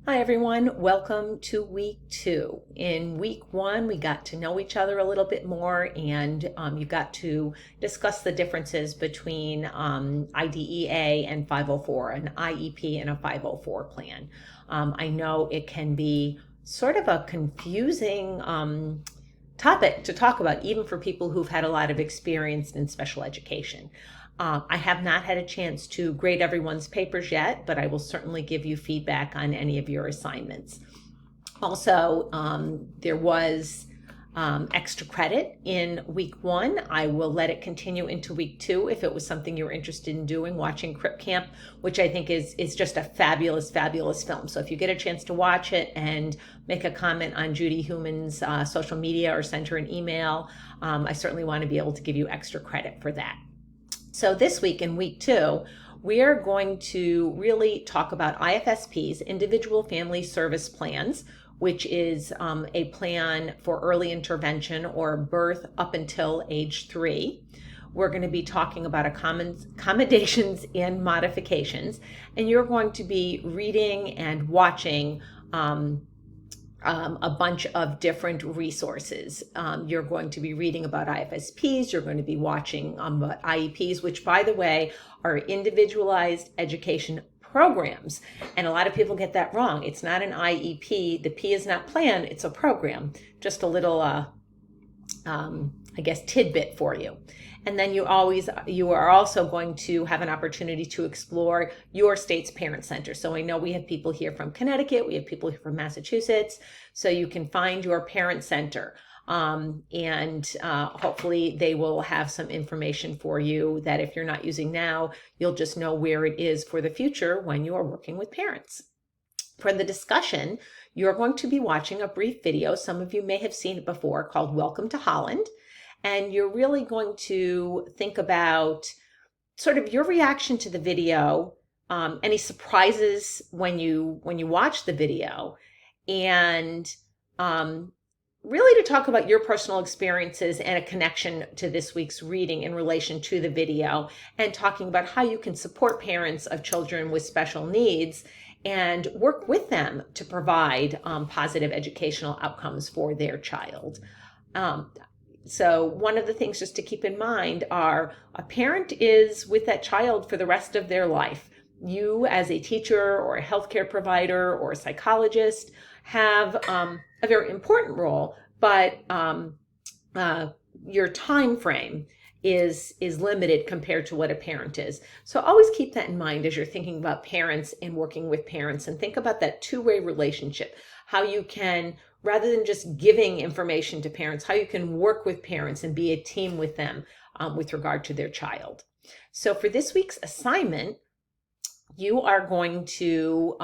Hi everyone, welcome to week 2. In week 1, we got to know each other a little bit more and you got to discuss the differences between IDEA and 504, an IEP and a 504 plan. I know it can be sort of a confusing topic to talk about, even for people who've had a lot of experience in special education. I have not had a chance to grade everyone's papers yet, but I will certainly give you feedback on any of your assignments. Also, there was extra credit in week 1. I will let it continue into week 2 if it was something you're interested in doing, watching Crip Camp, which I think is just a fabulous, fabulous film. So if you get a chance to watch it and make a comment on Judy Human's social media or send her an email, I certainly want to be able to give you extra credit for that. So this week in week 2, we are going to really talk about IFSPs, Individual Family Service Plans, which is a plan for early intervention or birth up until age 3. We're going to be talking about accommodations and modifications, and you're going to be reading and watching a bunch of different resources. You're going to be reading about IFSPs, you're going to be watching about IEPs, which, by the way, are individualized education programs. And a lot of people get that wrong. It's not an IEP. The P is not plan, it's a program. Just a little, tidbit for you. And then you are also going to have an opportunity to explore your state's parent center. So I know we have people here from Connecticut, we have people here from Massachusetts, so you can find your parent center. Hopefully they will have some information for you that if you're not using now, you'll just know where it is for the future when you are working with parents. For the discussion, you're going to be watching a brief video. Some of you may have seen it before, called Welcome to Holland. And you're really going to think about sort of your reaction to the video, any surprises when you watch the video, and really to talk about your personal experiences and a connection to this week's reading in relation to the video, and talking about how you can support parents of children with special needs and work with them to provide positive educational outcomes for their child. So one of the things just to keep in mind are a parent is with that child for the rest of their life. You as a teacher or a healthcare provider or a psychologist have a very important role, but your time frame is limited compared to what a parent is. So always keep that in mind as you're thinking about parents and working with parents, and think about that two-way relationship, how you can, rather than just giving information to parents, how you can work with parents and be a team with them with regard to their child. So for this week's assignment, you are going to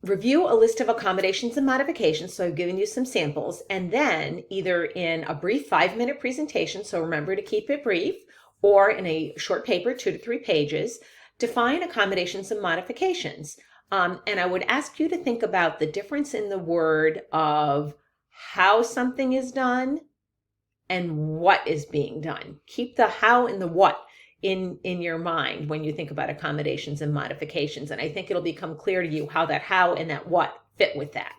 review a list of accommodations and modifications. So I've given you some samples, and then either in a brief 5-minute presentation, so remember to keep it brief, or in a short paper, 2 to 3 pages, define accommodations and modifications. And I would ask you to think about the difference in the word of how something is done and what is being done. Keep the how and the what in your mind when you think about accommodations and modifications. And I think it'll become clear to you how that how and that what fit with that.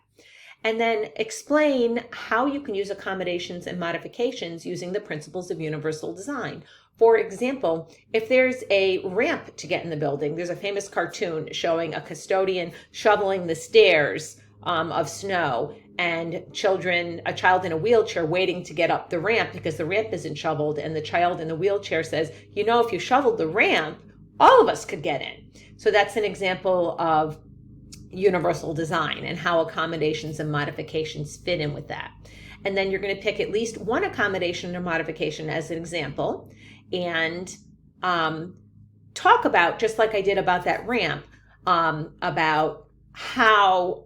And then explain how you can use accommodations and modifications using the principles of universal design. For example, if there's a ramp to get in the building, there's a famous cartoon showing a custodian shoveling the stairs of snow, and a child in a wheelchair waiting to get up the ramp because the ramp isn't shoveled, and the child in the wheelchair says, you know, if you shoveled the ramp, all of us could get in. So that's an example of universal design and how accommodations and modifications fit in with that. And then you're going to pick at least one accommodation or modification as an example, and talk about, just like I did about that ramp, about how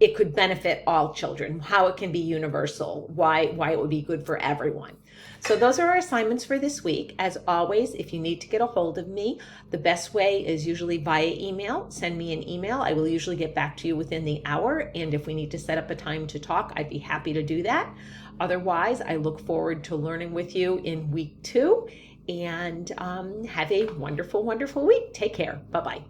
it could benefit all children, how it can be universal, why it would be good for everyone. So those are our assignments for this week. As always, if you need to get a hold of me, the best way is usually via email. Send me an email. I will usually get back to you within the hour. And if we need to set up a time to talk, I'd be happy to do that. Otherwise, I look forward to learning with you in week 2, and have a wonderful, wonderful week. Take care. Bye-bye.